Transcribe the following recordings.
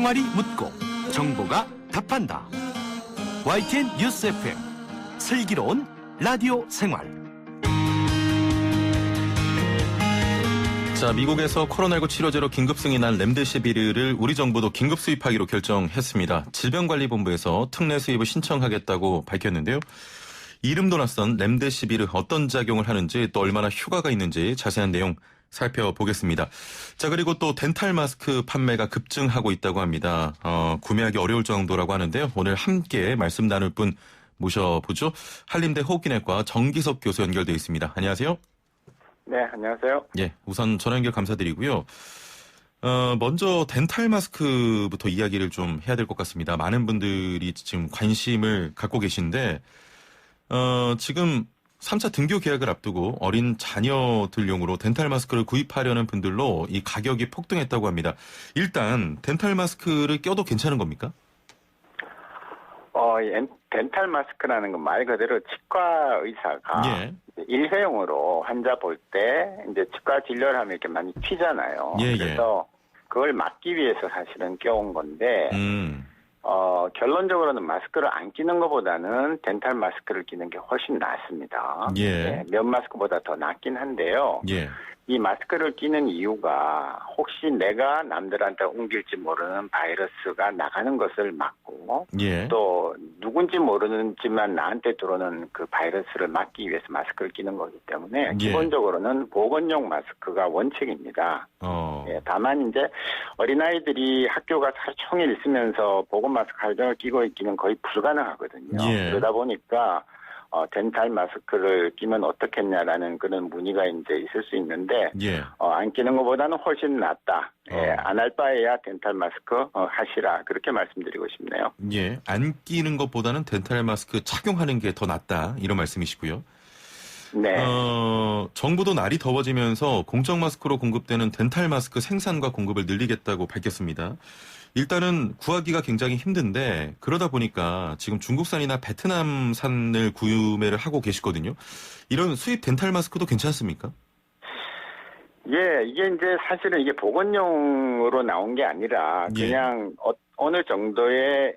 생활이 묻고 정보가 답한다. YTN 뉴스 FM 슬기로운 라디오 생활. 자, 미국에서 코로나19 치료제로 긴급 승인한 렘데시비르를 우리 정부도 긴급 수입하기로 결정했습니다. 질병관리본부에서 특례 수입을 신청하겠다고 밝혔는데요. 이름도 낯선 렘데시비르 어떤 작용을 하는지 또 얼마나 효과가 있는지 자세한 내용 살펴보겠습니다. 자, 그리고 또 덴탈 마스크 판매가 급증하고 있다고 합니다. 구매하기 어려울 정도라고 하는데요. 오늘 함께 말씀 나눌 분 모셔보죠. 한림대 호흡기내과 정기석 교수 연결돼 있습니다. 안녕하세요. 네, 안녕하세요. 예, 우선 전화 연결 감사드리고요. 먼저 덴탈 마스크부터 이야기를 좀 해야 될 것 같습니다. 많은 분들이 지금 관심을 갖고 계신데 지금 3차 등교 계약을 앞두고 어린 자녀들용으로 덴탈 마스크를 구입하려는 분들로 이 가격이 폭등했다고 합니다. 일단 덴탈 마스크를 껴도 괜찮은 겁니까? 덴탈 마스크라는 건 말 그대로 치과 의사가 일회용으로 환자 볼 때 이제 치과 진료를 하면 이렇게 많이 튀잖아요. 그래서 그걸 막기 위해서 사실은 껴온 건데 결론적으로는 마스크를 안 끼는 것보다는 덴탈 마스크를 끼는 게 훨씬 낫습니다. 네, 면 마스크보다 더 낫긴 한데요. 이 마스크를 끼는 이유가 혹시 내가 남들한테 옮길지 모르는 바이러스가 나가는 것을 막고 또 누군지 모르는지만 나한테 들어오는 그 바이러스를 막기 위해서 마스크를 끼는 거기 때문에 기본적으로는 보건용 마스크가 원칙입니다. 다만 이제 어린아이들이 학교가 하루 종일 있으면서 보건 마스크 하루 종일 끼고 있기는 거의 불가능하거든요. 그러다 보니까 덴탈 마스크를 끼면 어떻겠냐라는 그런 문의가 이제 있을 수 있는데, 안 끼는 것보다는 훨씬 낫다. 안 할 바에야 덴탈 마스크 하시라. 그렇게 말씀드리고 싶네요. 안 끼는 것보다는 덴탈 마스크 착용하는 게 더 낫다. 이런 말씀이시고요. 네. 정부도 날이 더워지면서 공적 마스크로 공급되는 덴탈 마스크 생산과 공급을 늘리겠다고 밝혔습니다. 일단은 구하기가 굉장히 힘든데 그러다 보니까 지금 중국산이나 베트남산을 구매를 하고 계시거든요. 이런 수입 덴탈 마스크도 괜찮습니까? 이게 이제 사실은 이게 보건용으로 나온 게 아니라 그냥 어느 정도의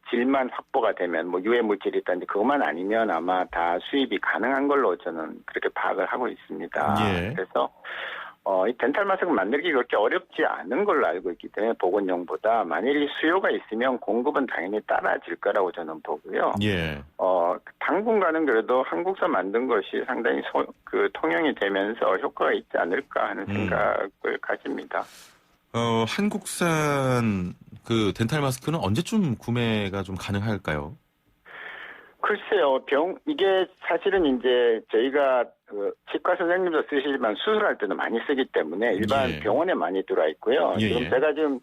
질만 확보가 되면 뭐 유해 물질이 있다든지 그것만 아니면 아마 다 수입이 가능한 걸로 저는 그렇게 파악을 하고 있습니다. 그래서 이 덴탈 마스크 만들기 그렇게 어렵지 않은 걸로 알고 있기 때문에 보건용보다 만일 수요가 있으면 공급은 당연히 따라질 거라고 저는 보고요. 당분간은 그래도 한국서 만든 것이 상당히 통용이 되면서 효과가 있지 않을까 하는 생각을 가집니다. 한국산 그 덴탈 마스크는 언제쯤 구매가 좀 가능할까요? 글쎄요, 이게 사실은 이제 저희가 치과 선생님도 쓰시지만 수술할 때도 많이 쓰기 때문에 일반 병원에 많이 들어와 있고요. 지금 제가 지금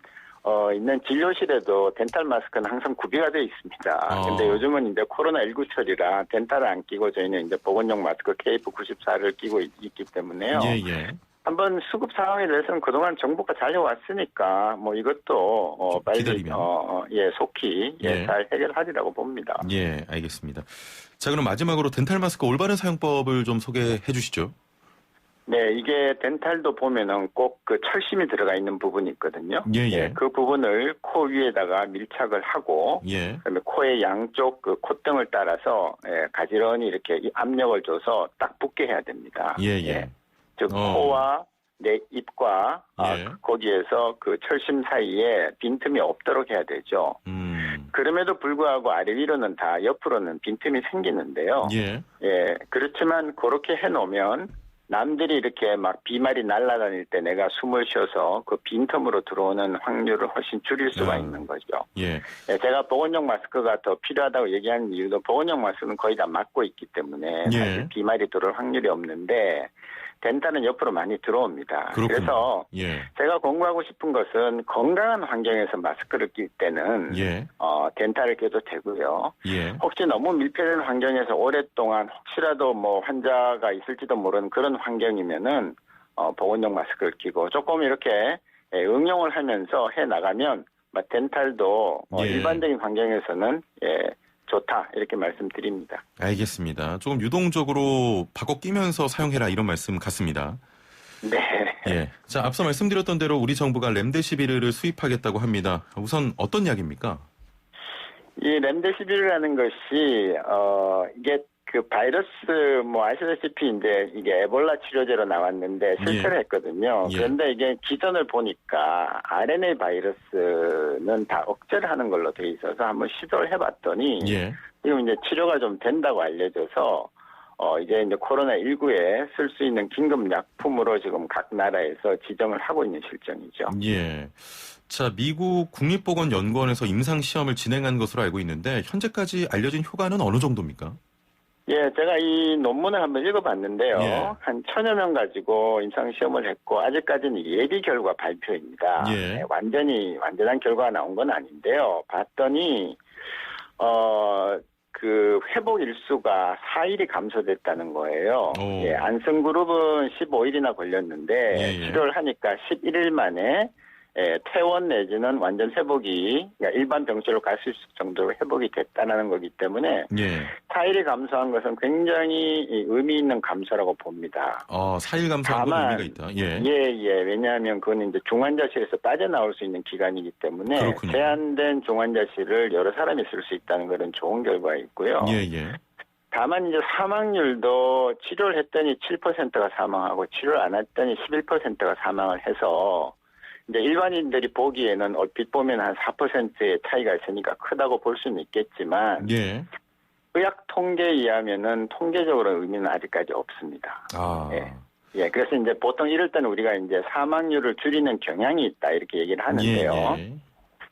있는 진료실에도 덴탈 마스크는 항상 구비가 되어 있습니다. 근데 요즘은 이제 코로나19 처리라 덴탈을 안 끼고 저희는 이제 보건용 마스크 KF94를 끼고 있기 때문에요. 한번 수급 상황에 대해서는 그동안 정부가 잘 해왔으니까 뭐 이것도 빨리 속히 잘 해결하리라고 봅니다. 알겠습니다. 자, 그럼 마지막으로 덴탈 마스크 올바른 사용법을 좀 소개해 주시죠. 네, 이게 덴탈도 보면은 꼭 그 철심이 들어가 있는 부분이 있거든요. 그 부분을 코 위에다가 밀착을 하고, 그다음에 코의 양쪽 그 콧등을 따라서 가지런히 이렇게 압력을 줘서 딱 붙게 해야 됩니다. 즉 코와 내 입과 거기에서 그 철심 사이에 빈틈이 없도록 해야 되죠. 그럼에도 불구하고 아래 위로는 다 옆으로는 빈틈이 생기는데요. 그렇지만 그렇게 해놓으면 남들이 이렇게 막 비말이 날아다닐 때 내가 숨을 쉬어서 그 빈틈으로 들어오는 확률을 훨씬 줄일 수가 있는 거죠. 제가 보건용 마스크가 더 필요하다고 얘기하는 이유도 보건용 마스크는 거의 다 막고 있기 때문에 사실 비말이 들어올 확률이 없는데 덴탈은 옆으로 많이 들어옵니다. 그래서 제가 공부하고 싶은 것은 건강한 환경에서 마스크를 낄 때는 덴탈을 껴도 되고요. 혹시 너무 밀폐된 환경에서 오랫동안 혹시라도 뭐 환자가 있을지도 모르는 그런 환경이면은 보건용 마스크를 끼고 조금 이렇게 응용을 하면서 해 나가면 덴탈도 일반적인 환경에서는 좋다 이렇게 말씀드립니다. 알겠습니다. 조금 유동적으로 바꿔 끼면서 사용해라 이런 말씀 같습니다. 네. 예. 자, 앞서 말씀드렸던 대로 우리 정부가 렘데시비르를 수입하겠다고 합니다. 우선 어떤 약입니까? 이 렘데시비르라는 것이 이게 그 바이러스 아시다시피 이제 이게 에볼라 치료제로 나왔는데 실패를 했거든요. 예. 그런데 이게 기전을 보니까 RNA 바이러스는 다 억제를 하는 걸로 돼 있어서 한번 시도를 해봤더니 예. 지금 이제 치료가 좀 된다고 알려져서 이제 코로나19에 쓸 수 있는 긴급 약품으로 지금 각 나라에서 지정을 하고 있는 실정이죠. 예. 자, 미국 국립보건연구원에서 임상시험을 진행한 것으로 알고 있는데 현재까지 알려진 효과는 어느 정도입니까? 예, 제가 이 논문을 한번 읽어봤는데요. 예. 한 1000여 명 가지고 임상시험을 했고 아직까지는 예비 결과 발표입니다. 예. 네, 완전한 결과가 나온 건 아닌데요. 봤더니 그 회복 일수가 4일이 감소됐다는 거예요. 예, 안승 그룹은 15일이나 걸렸는데 예. 치료를 하니까 11일 만에 퇴원 내지는 완전 회복이 그러니까 일반 병실로 갈 수 있을 정도로 회복이 됐다는 거기 때문에 예. 4일이 감소한 것은 굉장히 의미 있는 감소라고 봅니다. 4일 감소한 건 의미가 있다. 예. 예. 왜냐하면 그건 이제 중환자실에서 빠져나올 수 있는 기간이기 때문에 그렇군요. 제한된 중환자실을 여러 사람이 쓸 수 있다는 것은 좋은 결과있고요. 예. 다만 이제 사망률도 치료를 했더니 7%가 사망하고 치료를 안 했더니 11%가 사망을 해서 이제 일반인들이 보기에는 얼핏 보면 한 4%의 차이가 있으니까 크다고 볼 수는 있겠지만 예. 의학 통계에 의하면은 통계적으로 의미는 아직까지 없습니다. 예, 그래서 이제 보통 이럴 때는 우리가 이제 사망률을 줄이는 경향이 있다 이렇게 얘기를 하는데요.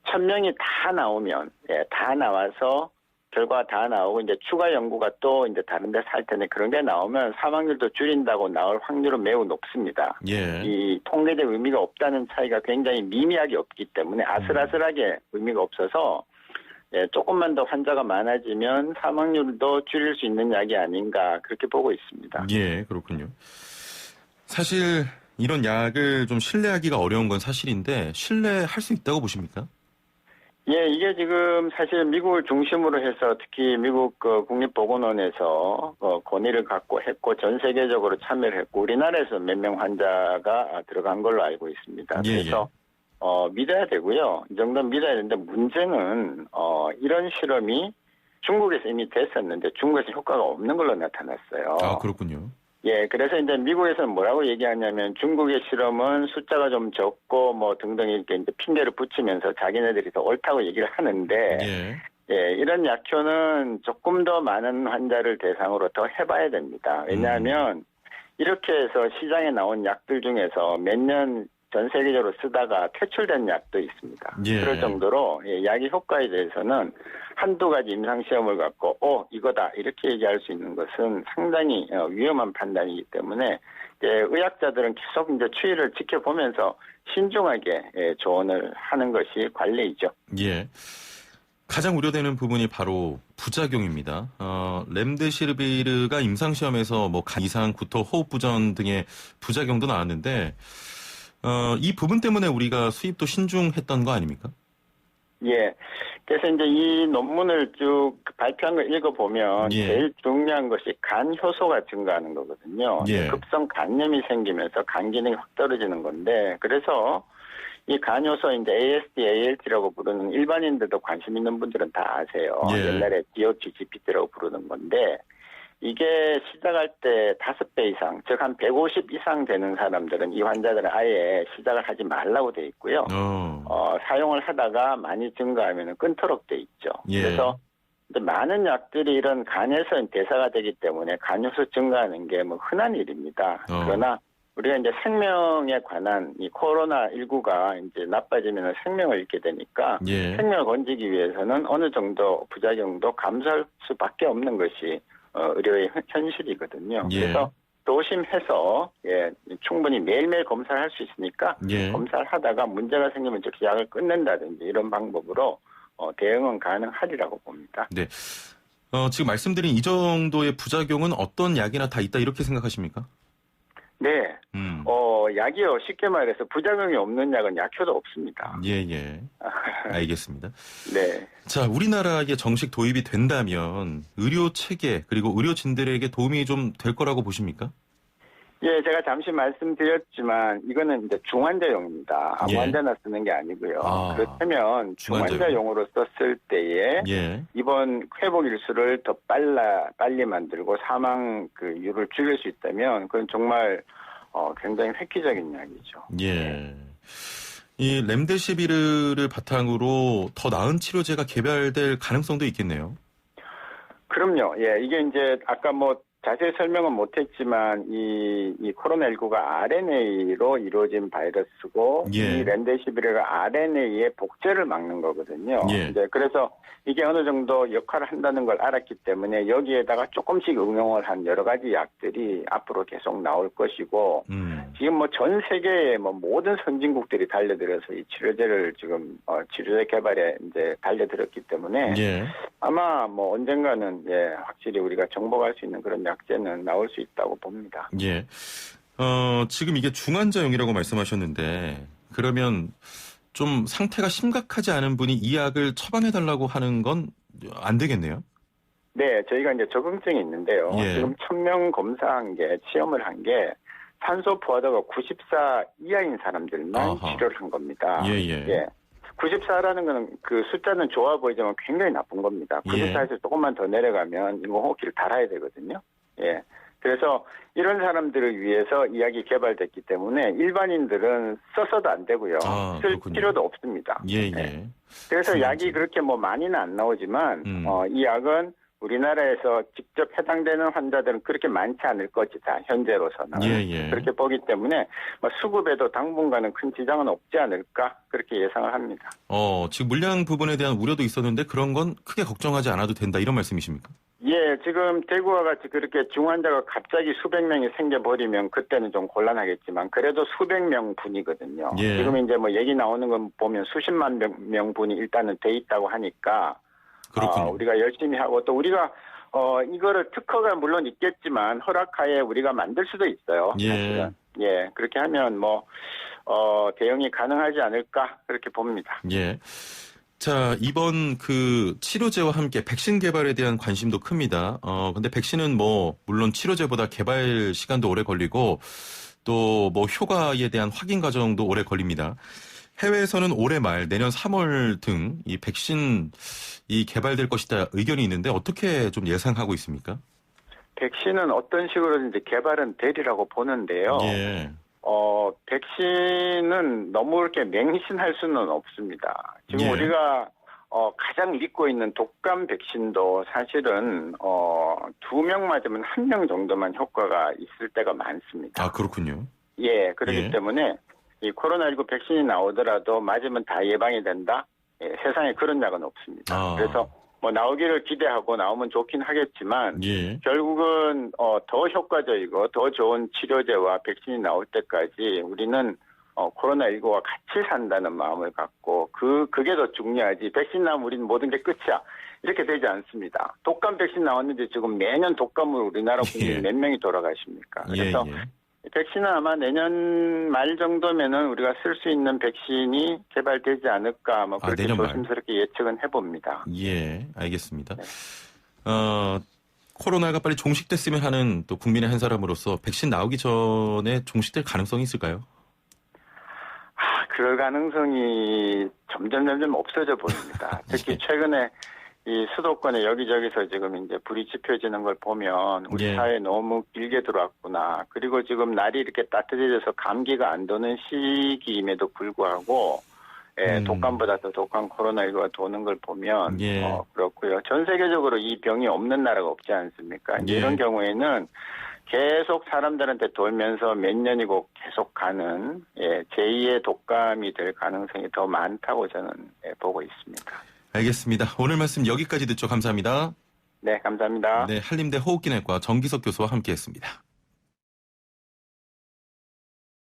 1000명이 다 나오면 다 나와서 결과가 다 나오고 이제 추가 연구가 또 이제 다른 데서 할 텐데 그런 게 나오면 사망률도 줄인다고 나올 확률은 매우 높습니다. 예. 이 통계적 의미가 없다는 차이가 굉장히 미미하게 없기 때문에 아슬아슬하게 의미가 없어서 조금만 더 환자가 많아지면 사망률도 줄일 수 있는 약이 아닌가 그렇게 보고 있습니다. 예, 그렇군요. 사실 이런 약을 좀 신뢰하기가 어려운 건 사실인데 신뢰할 수 있다고 보십니까? 예, 이게 지금 사실 미국을 중심으로 해서 특히 미국 국립보건원에서 권위를 갖고 했고 전 세계적으로 참여를 했고 우리나라에서 몇 명 환자가 들어간 걸로 알고 있습니다. 그래서 믿어야 되고요. 이 정도는 믿어야 되는데 문제는 이런 실험이 중국에서 이미 됐었는데 중국에서 효과가 없는 걸로 나타났어요. 아, 그렇군요. 예, 그래서 이제 미국에서는 뭐라고 얘기하냐면 중국의 실험은 숫자가 좀 적고 뭐 등등 이렇게 이제 핑계를 붙이면서 자기네들이 더 옳다고 얘기를 하는데, 이런 약효는 조금 더 많은 환자를 대상으로 더 해봐야 됩니다. 왜냐하면 이렇게 해서 시장에 나온 약들 중에서 몇 년 전 세계적으로 쓰다가 퇴출된 약도 있습니다. 그럴 정도로 약의 효과에 대해서는 한두 가지 임상시험을 갖고 이거다 이렇게 얘기할 수 있는 것은 상당히 위험한 판단이기 때문에 의학자들은 계속 이제 추이를 지켜보면서 신중하게 조언을 하는 것이 관례이죠. 예. 가장 우려되는 부분이 바로 부작용입니다. 렘데시비르가 임상시험에서 뭐 간 이상, 구토, 호흡 부전 등의 부작용도 나왔는데 이 부분 때문에 우리가 수입도 신중했던 거 아닙니까? 예. 그래서 이제 이 논문을 쭉 발표한 걸 읽어보면 제일 중요한 것이 간 효소가 증가하는 거거든요. 급성 간염이 생기면서 간 기능이 확 떨어지는 건데 그래서 이 간 효소 이제 ASD, ALT라고 부르는 일반인들도 관심 있는 분들은 다 아세요. 옛날에 DOTGPT라고 부르는 건데 이게 시작할 때 5배 이상, 즉 한 150 이상 되는 사람들은 이 환자들은 아예 시작을 하지 말라고 돼 있고요. 사용을 하다가 많이 증가하면 끊도록 돼 있죠. 그래서 많은 약들이 이런 간에서 대사가 되기 때문에 간효소 증가하는 게 뭐 흔한 일입니다. 그러나 우리가 이제 생명에 관한 이 코로나19가 이제 나빠지면 생명을 잃게 되니까 생명을 건지기 위해서는 어느 정도 부작용도 감수할 수밖에 없는 것이 의료의 현실이거든요. 그래서 조심해서 충분히 매일매일 검사를 할 수 있으니까 검사를 하다가 문제가 생기면 즉 약을 끊는다든지 이런 방법으로 대응은 가능하리라고 봅니다. 네. 지금 말씀드린 이 정도의 부작용은 어떤 약이나 다 있다 이렇게 생각하십니까? 네. 약이요. 쉽게 말해서 부작용이 없는 약은 약효도 없습니다. 알겠습니다. 네. 자, 우리나라에 정식 도입이 된다면 의료 체계 그리고 의료진들에게 도움이 좀 될 거라고 보십니까? 예, 제가 잠시 말씀드렸지만 이거는 이제 중환자용입니다. 아무 예. 환자나 쓰는 게 아니고요. 아, 그렇다면 중환자용으로 썼을 때에 예. 입원 회복 일수를 더 빨리 만들고 사망 율을 줄일 수 있다면 그건 정말 굉장히 획기적인 이야기죠. 예. 이 렘데시비르를 바탕으로 더 나은 치료제가 개발될 가능성도 있겠네요. 그럼요. 예, 이게 이제 아까 자세히 설명은 못했지만 이 코로나19가 RNA로 이루어진 바이러스고 예. 이 렘데시비르가 RNA의 복제를 막는 거거든요. 예. 이제 그래서 이게 어느 정도 역할을 한다는 걸 알았기 때문에 여기에다가 조금씩 응용을 한 여러 가지 약들이 앞으로 계속 나올 것이고 지금 전 세계의 모든 선진국들이 달려들어서 이 치료제를 지금 치료제 개발에 이제 달려들었기 때문에 예. 아마 언젠가는 확실히 우리가 정복할 수 있는 그런 약제는 나올 수 있다고 봅니다. 예. 지금 이게 중환자용이라고 말씀하셨는데 그러면 좀 상태가 심각하지 않은 분이 이 약을 처방해달라고 하는 건 안 되겠네요? 네, 저희가 이제 적응증이 있는데요. 예. 지금 1000명 검사한 게, 치험을 한 게 산소 포화도가 94 이하인 사람들만 아하. 치료를 한 겁니다. 예. 94라는 거는 그 숫자는 좋아 보이지만 굉장히 나쁜 겁니다. 94에서 조금만 더 내려가면 인공호흡기를 달아야 되거든요. 예. 그래서 이런 사람들을 위해서 이 약이 개발됐기 때문에 일반인들은 써서도 안 되고요. 쓸 그렇군요. 필요도 없습니다. 예. 네. 그래서 약이 그렇게 많이는 안 나오지만 이 약은 우리나라에서 직접 해당되는 환자들은 그렇게 많지 않을 것이다. 현재로서는. 예. 그렇게 보기 때문에 수급에도 당분간은 큰 지장은 없지 않을까 그렇게 예상을 합니다. 지금 물량 부분에 대한 우려도 있었는데 그런 건 크게 걱정하지 않아도 된다 이런 말씀이십니까? 예, 지금 대구와 같이 그렇게 중환자가 갑자기 수백 명이 생겨버리면 그때는 좀 곤란하겠지만 그래도 수백 명 분이거든요. 예. 지금 이제 얘기 나오는 건 보면 수십만 명 분이 일단은 돼 있다고 하니까 그렇군요. 우리가 열심히 하고 또 우리가 이거를 특허가 물론 있겠지만 허락하에 우리가 만들 수도 있어요. 예. 사실은. 예, 그렇게 하면 대응이 가능하지 않을까 그렇게 봅니다. 예. 자, 이번 치료제와 함께 백신 개발에 대한 관심도 큽니다. 근데 백신은 물론 치료제보다 개발 시간도 오래 걸리고 또 효과에 대한 확인 과정도 오래 걸립니다. 해외에서는 올해 말 내년 3월 등 이 백신 개발될 것이다 의견이 있는데 어떻게 좀 예상하고 있습니까? 백신은 어떤 식으로든지 개발은 되리라고 보는데요. 예. 백신은 너무 그렇게 맹신할 수는 없습니다. 지금 예. 우리가 가장 믿고 있는 독감 백신도 사실은 2명 맞으면 1명 정도만 효과가 있을 때가 많습니다. 아, 그렇군요. 예, 그렇기 예. 때문에 이 코로나19 백신이 나오더라도 맞으면 다 예방이 된다? 예, 세상에 그런 약은 없습니다. 그래서 나오기를 기대하고 나오면 좋긴 하겠지만 예. 결국은 더 효과적이고 더 좋은 치료제와 백신이 나올 때까지 우리는 코로나19와 같이 산다는 마음을 갖고 그게 더 중요하지. 백신 나오면 우리는 모든 게 끝이야. 이렇게 되지 않습니다. 독감 백신 나왔는데 지금 매년 독감으로 우리나라 국민 예. 몇 명이 돌아가십니까? 그래서 예. 백신은 아마 내년 말 정도면은 우리가 쓸 수 있는 백신이 개발되지 않을까 그렇게 내년 말. 조심스럽게 예측은 해봅니다. 예, 알겠습니다. 네. 코로나가 빨리 종식됐으면 하는 또 국민의 한 사람으로서 백신 나오기 전에 종식될 가능성이 있을까요? 그럴 가능성이 점점 없어져 보입니다. 특히 최근에 이 수도권에 여기저기서 지금 이제 불이 지펴지는 걸 보면 우리 예. 사회에 너무 길게 들어왔구나. 그리고 지금 날이 이렇게 따뜻해져서 감기가 안 도는 시기임에도 불구하고 독감보다 더 독한 코로나19가 도는 걸 보면 예. 그렇고요. 전 세계적으로 이 병이 없는 나라가 없지 않습니까? 예. 이런 경우에는 계속 사람들한테 돌면서 몇 년이고 계속 가는 제2의 독감이 될 가능성이 더 많다고 저는 보고 있습니다. 알겠습니다. 오늘 말씀 여기까지 듣죠. 감사합니다. 네, 감사합니다. 네, 한림대 호흡기내과 정기석 교수와 함께했습니다.